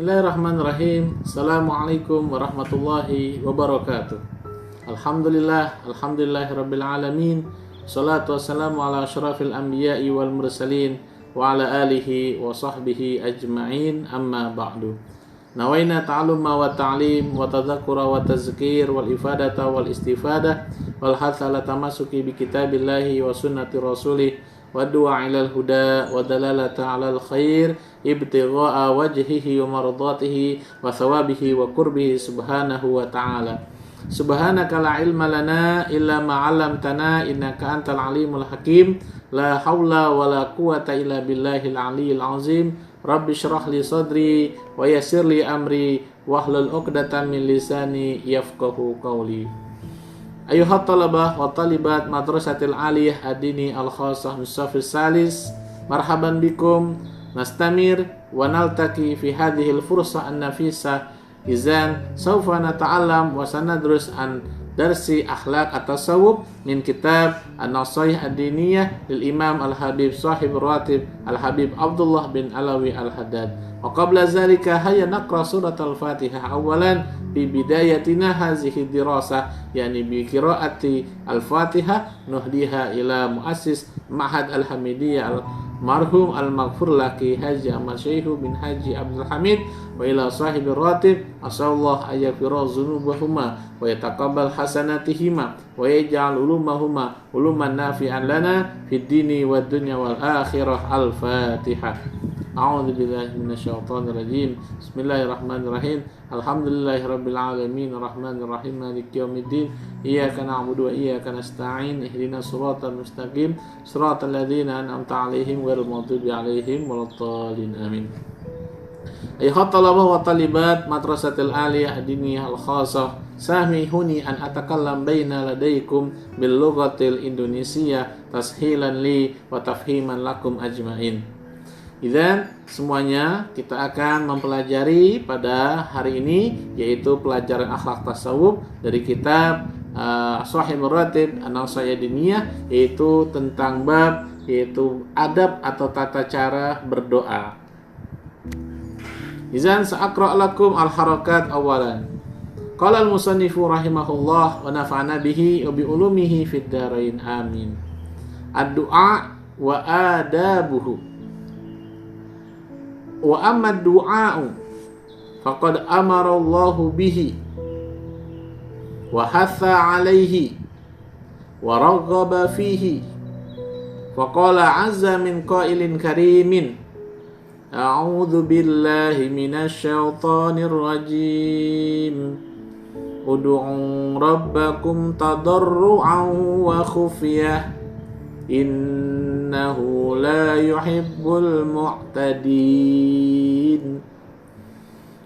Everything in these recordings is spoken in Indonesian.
Bismillahirrahmanirrahim. Assalamualaikum warahmatullahi wabarakatuh. Alhamdulillahirabbil alamin. Shalatu wassalamu ala asyrafil anbiya'i wal mursalin wa ala alihi wa sahbihi ajma'in. Amma ba'du. Nawaina ta'alluma wa ta'lim wa tadzakkura wa tazkir wal ifadata wal istifadah wal hatha ala tamassuki bi kitabillahi wa sunnati rasulih wa du'a ilal huda wa dalalata alal khair ibtigha'a wajhihi wa mardatihi wa thawabihi wa qurbihi subhanahu wa ta'ala. Subhanaka la ilma lana illa ma 'allamtana innaka antal alimul hakim. La haula wa la quwata illa billahil aliyyil azim. Rabbi shrah li sadri wa yassir li amri wahlul 'uqdatam min lisani yafqahu qawli. Ayuhat talabah wa talibat madrasatil aliyah ad-dini al-khassah Mustafis Salis, marhaban bikum nastamir wa naltaqi fi hadhil fursah an-nafisah izan sawfa nata'allam wa sanadrus an darsi akhlaq at-tasawuf min kitab an-nasaih ad-diniyah lil imam al-habib sahib ratib al-habib Abdullah bin Alawi al-Haddad. Wa qabla zalika hayya naqra surat al-Fatihah awalan bi bidayatina hazihi dirasah, yani bi qiraati al-Fatihah nuhdiha ila muassis Ma'had al-Hamidiyah al-marhum al-maghfur laki Haji Ahmad Syaihu bin Haji Abdul Hamid wa ila sahibi ratib asallallahu ayaghfira dzunubahuma wa yataqabbal hasanatihima wa yaj'al ulumahuma uluman nafi'an lana fid dini wad dunya wal akhirah. Al-Fatihah. A'udzu billahi minasyaitonir rajim. Bismillahirrahmanirrahim. Alhamdulillahirabbil alamin arrahmanir rahim maliki yaumiddin. Iyyaka na'budu wa iyyaka nasta'in. Ihdinas siratal mustaqim. Siratal ladzina an'amta 'alaihim ghairil maghdubi 'alaihim waladdallin. Amin. Ayuhat talabah wa talibat madrasatil aliyah ad-diniyah al-khassah, samihuni an atakallam baina ladaikum bil lughatil indonesia tashilan li wa tafhiman lakum ajmain. Dan semuanya kita akan mempelajari pada hari ini, yaitu pelajaran akhlak tasawuf dari kitab Shahih Ratib An-Nasaih Diniyah, yaitu tentang bab yaitu adab atau tata cara berdoa. Izan sa'aqra' lakum al-harakat awalan. Qala al-musannifu rahimahullah wa nafa'ana bihi wa bi ulumihi fid dharain amin. Ad-du'a wa adabuhu. Wa amma ad-du'a'u faqad amara Allahu bihi wa hatha 'alaihi wa raghaba fihi. Faqala 'azza min qailin karimin a'udzu billahi minasy syaithanir rajim. Ud'u rabbakum tadarru'an wa khufyah innahu la yuhibbul mu'tadin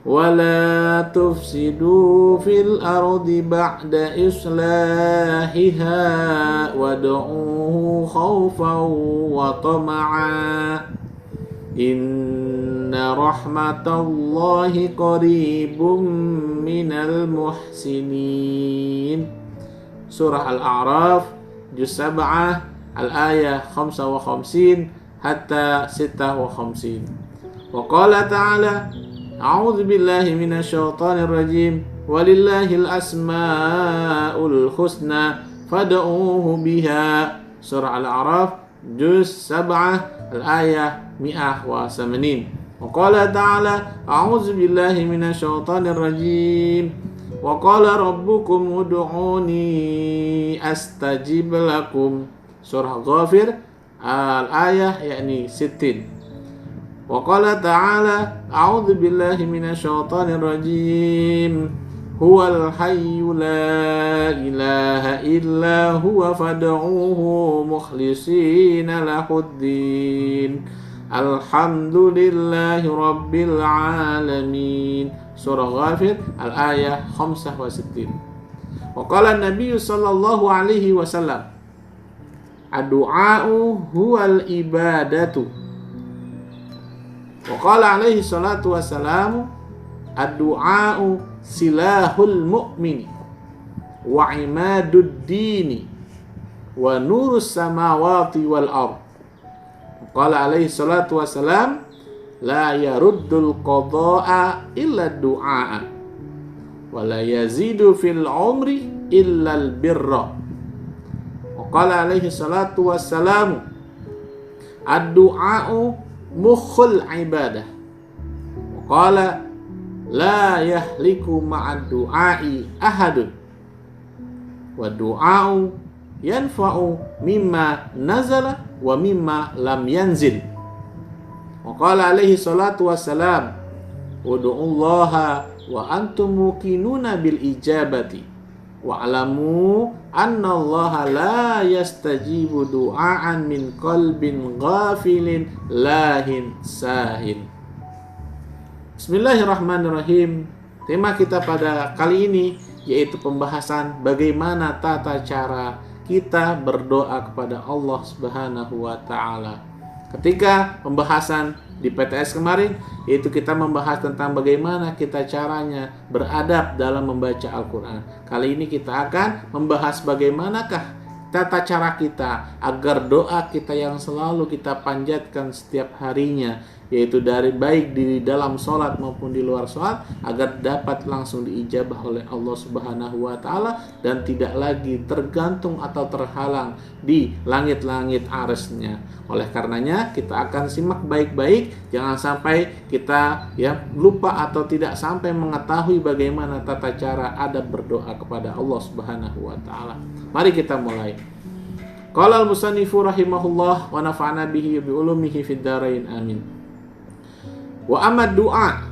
wa la tufsidu fil ardi ba'da islahiha wad'uhu khawfan wa tama'a inna rahmatallahi qaribum minal muhsinin. Surah Al-A'raf juz 7 al-ayah 55 hatta 56. Wa qala ta'ala a'udzu billahi minasy syaithanir rajim walillahil asmaul husna fad'uuhu biha. Surah Al-A'raf juz 7 al-ayah 180. Wa qala ta'ala a'udzu billahi minasy syaithanir rajim wa qala rabbukum ud'uni astajib lakum. Surah Ghafir al-ayah yakni 60. Wa qala ta'ala a'udzu billahi minasy syaithanir rajim huwal hayyu la ilaha illa huwa fad'uuhu mukhlishina lahuddin alhamdulillahi rabbil alamin. Surah Ghafir al-ayah 65. Wa qala an-nabiy sallallahu alaihi wasallam ad-du'a'u huwal ibadatu. Wa qala alaihi salatu wassalamu ad-du'a'u silahul mu'mini wa imadud dini wa nurus samawati wal ard. Qala alaihi salatu wassalam la yaruddul qada'a illa du'a wa la yazidu fil umri illa al birra. Wa qala alaihi salatu wassalamu ad-du'a'u mukhul ibadah. Wa qala la yahliku ma'ad du'a'i ahadun wa du'a'u yanfa'u mimma nazala wa mimma lam yanzil. Wa qala alaihi salatu wassalam ud'ullaha wa antum muqinuna bil ijabati wa alamu anna allaha la yastajibu du'aan min qalbin ghafilin lahin sahin. Bismillahirrahmanirrahim. Tema kita pada kali ini yaitu pembahasan bagaimana tata cara kita berdoa kepada Allah Subhanahu wa taala. Ketika pembahasan di PTS kemarin, yaitu kita membahas tentang bagaimana kita caranya beradab dalam membaca Al-Quran. Kali ini kita akan membahas bagaimanakah tata cara kita agar doa kita yang selalu kita panjatkan setiap harinya, yaitu dari baik di dalam sholat maupun di luar sholat, agar dapat langsung diijabah oleh Allah Subhanahu wa taala dan tidak lagi tergantung atau terhalang di langit-langit arsy-Nya. Oleh karenanya kita akan simak baik-baik, jangan sampai kita lupa atau tidak sampai mengetahui bagaimana tata cara adab berdoa kepada Allah Subhanahu wa taala. Mari kita mulai. Qala al-musannifu rahimahullah wa nafa'ana bihi bi ulumihi fid dharain amin. Wa amad du'a.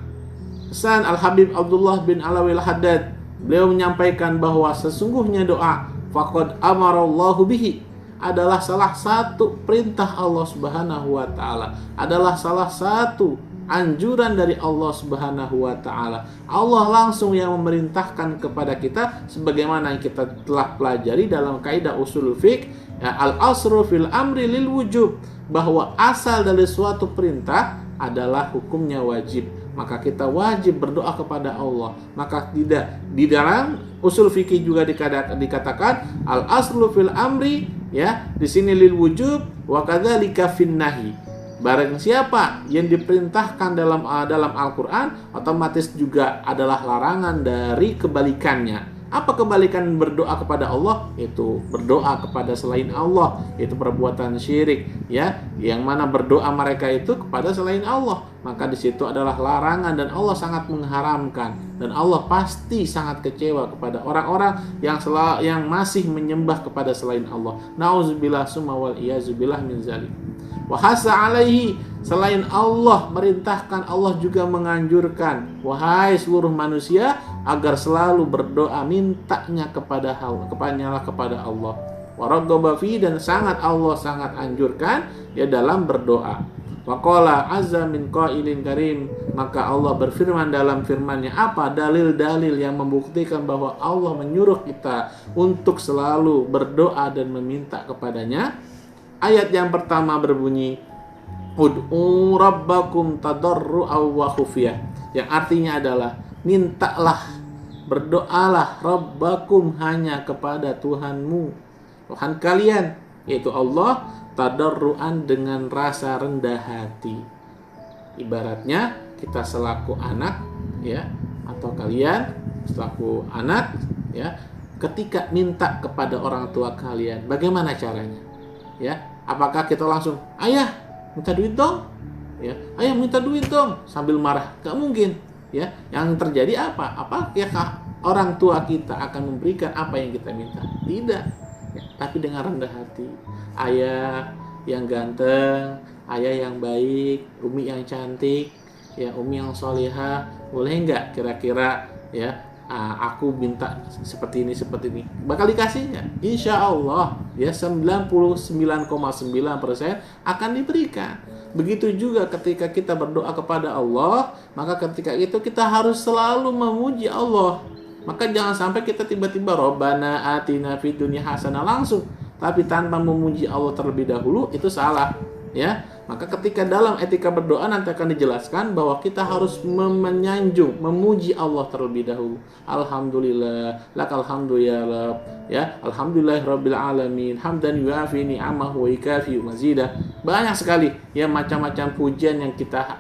San Al-Habib Abdullah bin Alawi Al-Haddad, beliau menyampaikan bahwa sesungguhnya doa faqad amarallahu bihi adalah salah satu perintah Allah Subhanahu wa taala, adalah salah satu anjuran dari Allah Subhanahu wa taala. Allah langsung yang memerintahkan kepada kita sebagaimana yang kita telah pelajari dalam kaidah usul fiqh, al-asru fil amri lil wujub, bahwa asal dari suatu perintah adalah hukumnya wajib. Maka kita wajib berdoa kepada Allah. Maka tidak di dalam usul fikih juga dikatakan al-aslu fil amri, di sini lil wujub wa kadzalika fin nahi. Barang siapa yang diperintahkan dalam Al-Qur'an otomatis juga adalah larangan dari kebalikannya. Apa kebalikan berdoa kepada Allah? Itu berdoa kepada selain Allah, itu perbuatan syirik, yang mana berdoa mereka itu kepada selain Allah. Maka di situ adalah larangan dan Allah sangat mengharamkan, dan Allah pasti sangat kecewa kepada orang-orang yang masih menyembah kepada selain Allah. Nauzubillah summa wal iyazubillah min zalik. Wahasa alaihi, selain Allah merintahkan, Allah juga menganjurkan, wahai seluruh manusia, agar selalu berdoa mintanya kepada Allah. Waragaba fi, dan Allah sangat anjurkan dalam berdoa. Waqala azza min qailin karim, maka Allah berfirman dalam firman-Nya, apa dalil-dalil yang membuktikan bahwa Allah menyuruh kita untuk selalu berdoa dan meminta kepadanya. Ayat yang pertama berbunyi ud'u rabbakum tadarru'aw wa khufyah, yang artinya adalah mintalah, berdoalah rabbakum, hanya kepada Tuhanmu, Tuhan kalian, yaitu Allah, tadarru'an, dengan rasa rendah hati. Ibaratnya kita selaku anak, atau kalian selaku anak, ketika minta kepada orang tua kalian, bagaimana caranya? Apakah kita langsung, ayah minta duit dong, ayah minta duit dong, sambil marah? Gak mungkin. Yang terjadi apa? Apakah orang tua kita akan memberikan apa yang kita minta? Tidak. Tapi dengan rendah hati. Ayah yang ganteng, ayah yang baik, umi yang cantik, umi yang solihah, boleh nggak kira-kira aku minta seperti ini, bakal dikasihnya, insya Allah 99,9% akan diberikan. Begitu juga ketika kita berdoa kepada Allah, maka ketika itu kita harus selalu memuji Allah. Maka jangan sampai kita tiba-tiba Rabbana atina fid dunya hasanah langsung, tapi tanpa memuji Allah terlebih dahulu, itu salah. Maka ketika dalam etika berdoa nanti akan dijelaskan bahwa kita harus menyanjung, memuji Allah terlebih dahulu. Alhamdulillah, lakal hamdu ya Rabb, alhamdulillah rabbil alamin, hamdan yuafi ni'amahu wa yukafi mazidah. Banyak sekali ya macam-macam pujian yang kita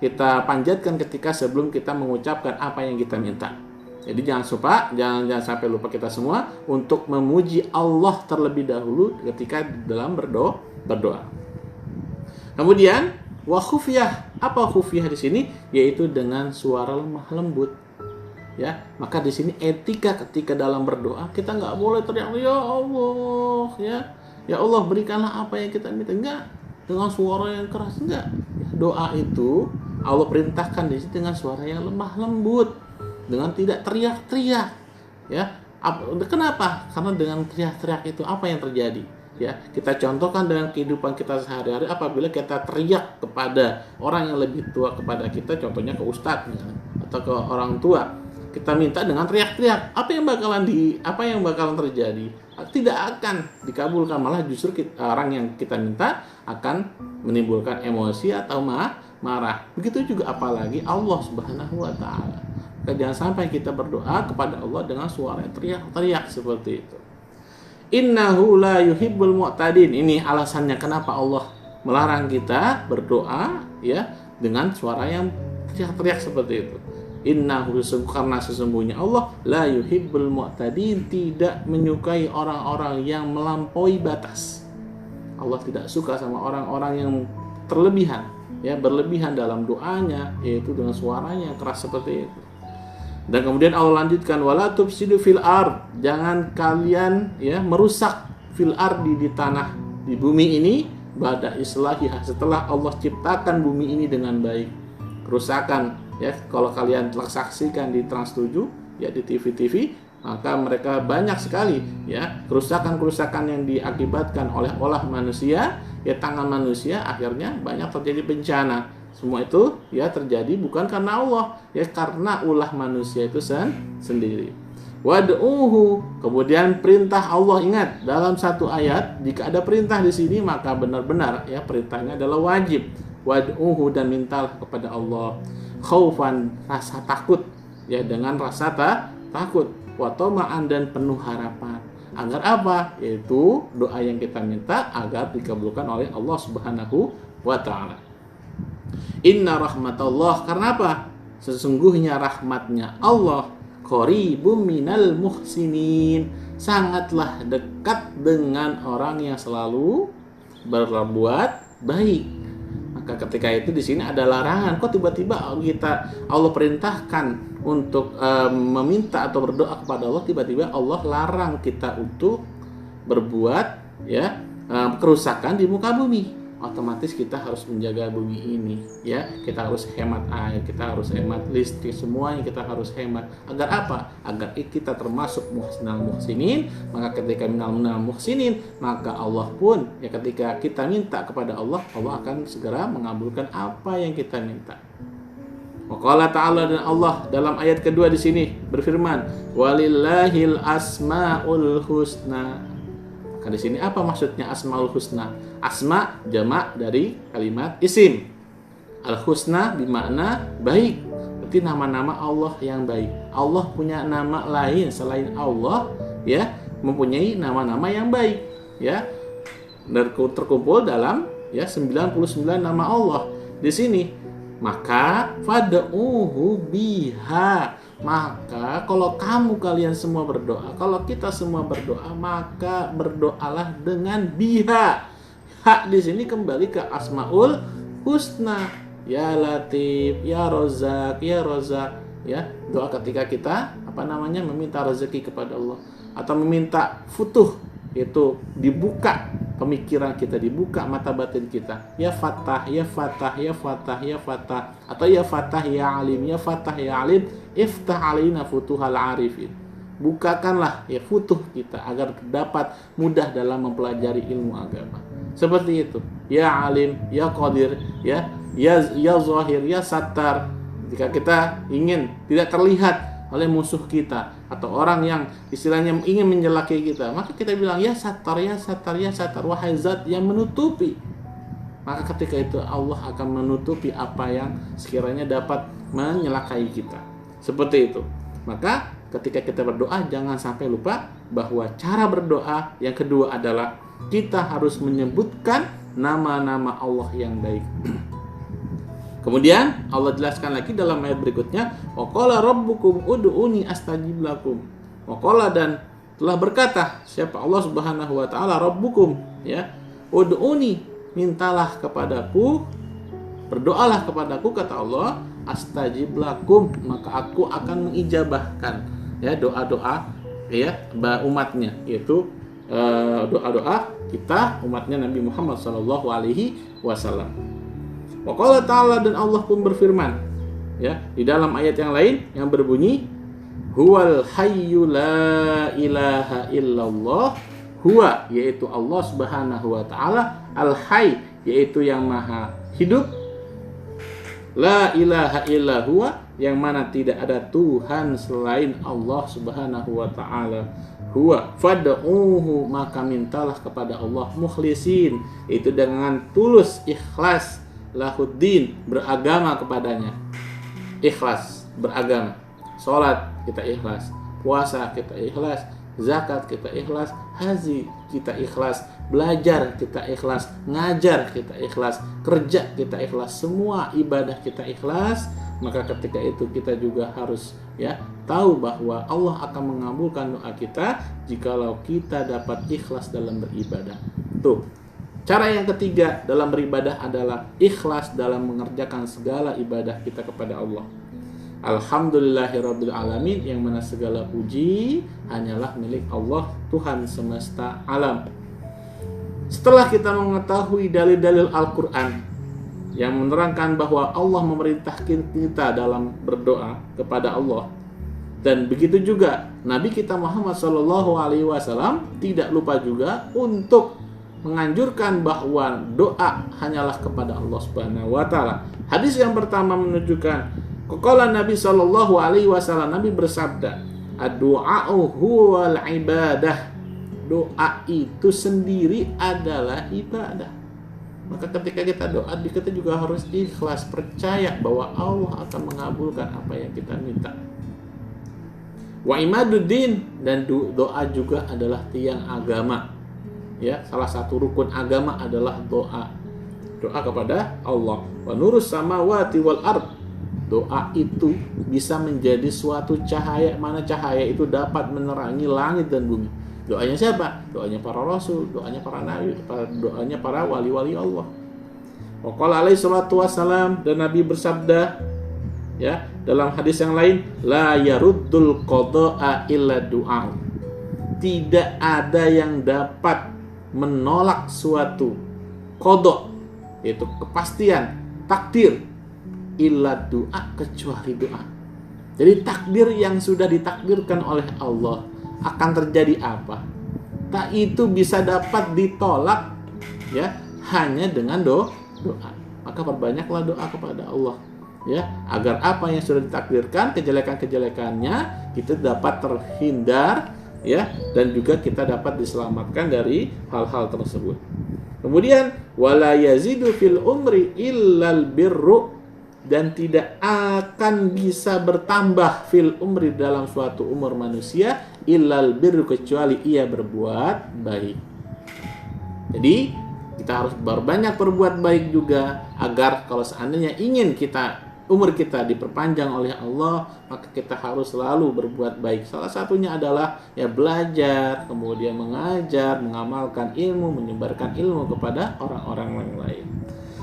kita panjatkan ketika sebelum kita mengucapkan apa yang kita minta. Jadi jangan sampai lupa kita semua untuk memuji Allah terlebih dahulu ketika dalam berdoa. Kemudian wa khufiyah. Apa khufiyah di sini? Yaitu dengan suara lemah lembut. Ya, maka di sini etika ketika dalam berdoa kita nggak boleh teriak ya Allah, ya Allah berikanlah apa yang kita minta, enggak dengan suara yang keras, enggak. Doa itu Allah perintahkan di sini dengan suara yang lemah lembut, dengan tidak teriak-teriak. Ya, kenapa? Karena dengan teriak-teriak itu apa yang terjadi? Ya, kita contohkan dengan kehidupan kita sehari-hari. Apabila kita teriak kepada orang yang lebih tua kepada kita, contohnya ke ustadz atau ke orang tua, kita minta dengan teriak-teriak, apa yang bakalan terjadi? Tidak akan dikabulkan, malah justru orang yang kita minta akan menimbulkan emosi atau marah. Begitu juga apalagi Allah Subhanahu wa taala. Jangan sampai kita berdoa kepada Allah dengan suara yang teriak-teriak seperti itu. Innahu la yuhibbul mu'tadin. Ini alasannya kenapa Allah melarang kita berdoa ya dengan suara yang teriak-teriak seperti itu. Innahu, karena sesungguhnya Allah la yuhibbul mu'tadin, tidak menyukai orang-orang yang melampaui batas. Allah tidak suka sama orang-orang yang berlebihan dalam doanya, yaitu dengan suaranya yang keras seperti itu. Dan kemudian Allah lanjutkan wala tufsidu fil ard, jangan kalian merusak fil ardi, di tanah, di bumi ini, ba'da islahiha, setelah Allah ciptakan bumi ini dengan baik. Kerusakan kalau kalian telah saksikan di Trans 7 di TV-TV, maka mereka banyak sekali kerusakan-kerusakan yang diakibatkan oleh olah manusia, tangan manusia, akhirnya banyak terjadi bencana. Semua itu terjadi bukan karena Allah, karena ulah manusia itu sendiri. Wad'uhu, kemudian perintah Allah, ingat dalam satu ayat jika ada perintah di sini maka benar-benar perintahnya adalah wajib. Wad'uhu, dan mintalah kepada Allah, khaufan, rasa takut, dengan rasa takut, wa tama'an, dan penuh harapan. Agar apa? Yaitu doa yang kita minta agar dikabulkan oleh Allah Subhanahu wa taala. Inna rahmatallah, karena apa? Sesungguhnya rahmatnya Allah qaribum minal muhsinin, sangatlah dekat dengan orang yang selalu berbuat baik. Maka ketika itu di sini ada larangan. Kok tiba-tiba Allah perintahkan untuk meminta atau berdoa kepada Allah, tiba-tiba Allah larang kita untuk berbuat kerusakan di muka bumi. Otomatis kita harus menjaga bumi ini, kita harus hemat air, kita harus hemat listrik, semuanya kita harus hemat. Agar apa? Agar kita termasuk muhsinal muhsinin. Maka ketika minal muhsinin, maka Allah pun ketika kita minta kepada Allah, Allah akan segera mengabulkan apa yang kita minta. Waqala ta'ala, dan Allah dalam ayat kedua di sini berfirman, walillahil asmaul husna. Maka di sini apa maksudnya asmaul husna? Asma jamak dari kalimat isim. Al husna bermakna baik. Berarti nama-nama Allah yang baik. Allah punya nama lain selain Allah, mempunyai nama-nama yang baik, terkumpul dalam 99 nama Allah di sini. Maka fad'uhu biha, maka kalau kalian semua berdoa, kalau kita semua berdoa, maka berdoalah dengan biha. Hak di sini kembali ke asmaul husna, ya Latif, ya Rozak, ya Rozak, doa ketika kita meminta rezeki kepada Allah atau meminta futuh, itu dibuka pemikiran kita, dibuka mata batin kita, ya Fatah, ya Fatah, ya Fatah, ya Fatah, atau ya Fatah ya Alim, ya Fatah ya Alim, iftah alaina futuhal arifin. Bukakanlah futuh kita agar dapat mudah dalam mempelajari ilmu agama. Seperti itu, ya Alim, ya Qadir, ya Zahir, ya Sattar. Jika kita ingin tidak terlihat oleh musuh kita atau orang yang istilahnya ingin menjelakai kita, maka kita bilang ya Sattar, ya Sattar, ya Sattar, wahai zat yang menutupi. Maka ketika itu Allah akan menutupi apa yang sekiranya dapat menyelakai kita. Seperti itu. Maka ketika kita berdoa, jangan sampai lupa bahwa cara berdoa yang kedua adalah kita harus menyebutkan nama-nama Allah yang baik. Kemudian Allah jelaskan lagi dalam ayat berikutnya, wa qala rabbukum ud'uni astajib lakum. Wa qala, dan telah berkata siapa Allah Subhanahu wa taala, rabbukum, ya, ud'uni, mintalah kepadaku, berdoalah kepadaku, kata Allah, astajib lakum, maka aku akan mengijabahkan, ya, doa-doa, ya, umatnya, yaitu doa-doa kita umatnya Nabi Muhammad sallallahu alaihi wasallam. Wa qala ta'ala, dan Allah pun berfirman, ya, di dalam ayat yang lain yang berbunyi, huwal hayyu la ilaha illallah, huwa, yaitu Allah Subhanahu wa taala, al hayy, yaitu yang maha hidup, la ilaha illa huwa, yang mana tidak ada Tuhan selain Allah Subhanahu wa taala, huwa fad'uhu, maka mintalah kepada Allah, mukhlisin, itu dengan tulus, ikhlas, lahuddin, beragama kepadanya, ikhlas beragama, sholat kita ikhlas, puasa kita ikhlas, zakat kita ikhlas, haji kita ikhlas, belajar kita ikhlas, ngajar kita ikhlas, kerja kita ikhlas, semua ibadah kita ikhlas. Maka ketika itu kita juga harus, ya, tahu bahwa Allah akan mengabulkan doa kita jikalau kita dapat ikhlas dalam beribadah. Tuh, cara yang ketiga dalam beribadah adalah ikhlas dalam mengerjakan segala ibadah kita kepada Allah. Alhamdulillahirabbil alamin, yang mana segala puji hanyalah milik Allah, Tuhan semesta alam. Setelah kita mengetahui dalil-dalil Al-Qur'an yang menerangkan bahwa Allah memerintahkan kita dalam berdoa kepada Allah, dan begitu juga Nabi kita Muhammad SAW tidak lupa juga untuk menganjurkan bahwa doa hanyalah kepada Allah Subhanahu wa taala. Hadis yang pertama menunjukkan, qala Nabi SAW, Nabi bersabda, ad-du'a'u huwal ibadah, doa itu sendiri adalah ibadah. Maka ketika kita doa, kita juga harus ikhlas, percaya bahwa Allah akan mengabulkan apa yang kita minta. Wa imaduddin, dan doa juga adalah tiang agama. Ya, salah satu rukun agama adalah doa. Doa kepada Allah. Wa nurus samawati wal ard, doa itu bisa menjadi suatu cahaya, mana cahaya itu dapat menerangi langit dan bumi. Doanya siapa? Doanya para rasul, doanya para nabi, doanya para wali-wali Allah. Wa qala alaihi salatu wassalam, dan Nabi bersabda, ya, dalam hadis yang lain, la yaruddul qada'a illa du'a. Tidak ada yang dapat menolak suatu qada, yaitu kepastian takdir, illa doa, kecuali doa. Jadi takdir yang sudah ditakdirkan oleh Allah akan terjadi apa, tak itu bisa dapat ditolak, ya, hanya dengan doa. Maka perbanyaklah doa kepada Allah, ya, agar apa yang sudah ditakdirkan, kejelekan-kejelekannya kita dapat terhindar, ya, dan juga kita dapat diselamatkan dari hal-hal tersebut. Kemudian wala yazidu fil umri illal birru, dan tidak akan bisa bertambah fil umri, dalam suatu umur manusia, illal birru, kecuali ia berbuat baik. Jadi kita harus berbanyak berbuat baik juga, agar kalau seandainya ingin umur kita diperpanjang oleh Allah, maka kita harus selalu berbuat baik. Salah satunya adalah, ya, belajar, kemudian mengajar, mengamalkan ilmu, menyebarkan ilmu kepada orang-orang yang lain.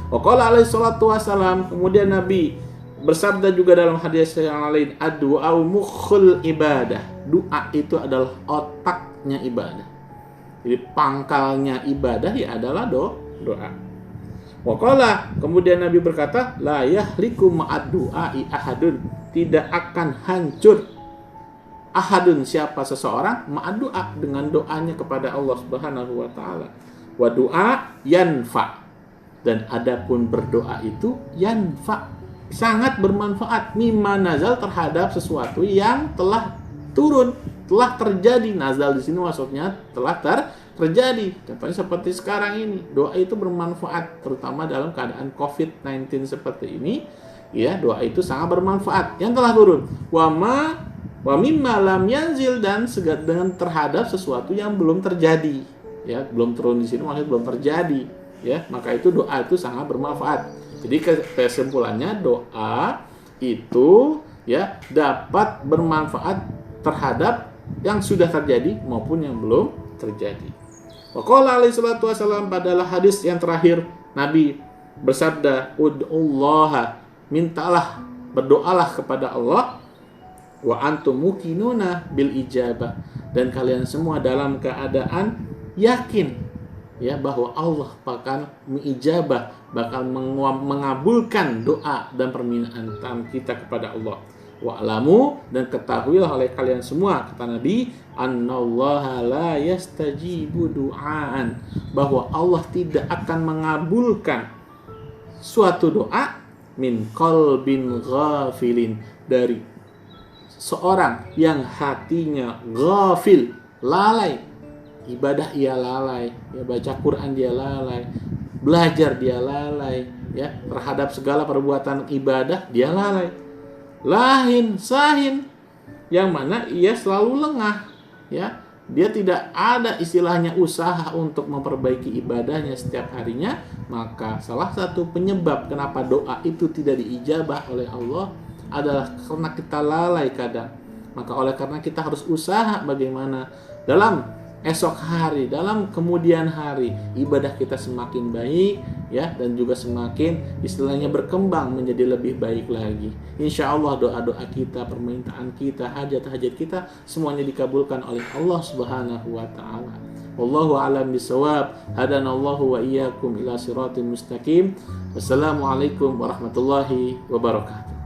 Wa qala alaihi salatu wassalam, kemudian Nabi bersabda juga dalam hadis yang lain, ad-du'au mukhul ibadah, doa itu adalah otaknya ibadah. Jadi pangkalnya ibadah, ya, adalah doa. Wa qala, kemudian Nabi berkata, la yahliku ma'ad du'ai ahadun, tidak akan hancur ahadun, siapa seseorang, ma'ad du'a, dengan doanya kepada Allah Subhanahu wa taala. Wa du'a yanfa, dan adapun berdoa itu yanfa, sangat bermanfaat, mimma nazal, terhadap sesuatu yang telah turun, telah terjadi. Nazal di sini maksudnya telah terjadi. Contohnya seperti sekarang ini, doa itu bermanfaat, terutama dalam keadaan COVID-19 seperti ini, ya, doa itu sangat bermanfaat yang telah turun. Wa mimma lam yanzil, dan dengan terhadap sesuatu yang belum terjadi, ya, belum turun di sini maksudnya belum terjadi. ya, maka itu doa itu sangat bermanfaat. Jadi kesimpulannya doa itu ya dapat bermanfaat terhadap yang sudah terjadi maupun yang belum terjadi. Waqala alaihi salatu wasallam, adalah hadis yang terakhir Nabi bersabda, ud'ullaha, mintalah, berdoalah kepada Allah, wa antum muqinuna bil ijabah, dan kalian semua dalam keadaan yakin ya bahwa Allah bakal mengijabah, bakal mengabulkan doa dan permintaan kita kepada Allah. Wa'lamu, dan ketahuilah oleh kalian semua, kata Nabi, annallaha la yastajibu du'aan, bahwa Allah tidak akan mengabulkan suatu doa min qalbin ghafilin, dari seorang yang hatinya ghafil, lalai. Ibadah ia lalai, ya, baca Quran dia lalai, belajar dia lalai, ya, terhadap segala perbuatan ibadah dia lalai. Lahin sahin, yang mana ia selalu lengah, ya, dia tidak ada istilahnya usaha untuk memperbaiki ibadahnya setiap harinya. Maka salah satu penyebab kenapa doa itu tidak diijabah oleh Allah adalah karena kita lalai kadang. Maka oleh karena kita harus usaha bagaimana dalam esok hari, dalam kemudian hari, ibadah kita semakin baik, ya, dan juga semakin istilahnya berkembang menjadi lebih baik lagi. Insya Allah doa-doa kita, permintaan kita, hajat-hajat kita semuanya dikabulkan oleh Allah Subhanahu wa taala. Wallahu a'lam bishawab. Hadanallahu wa iyyakum ila siratal mustaqim. Wassalamualaikum warahmatullahi wabarakatuh.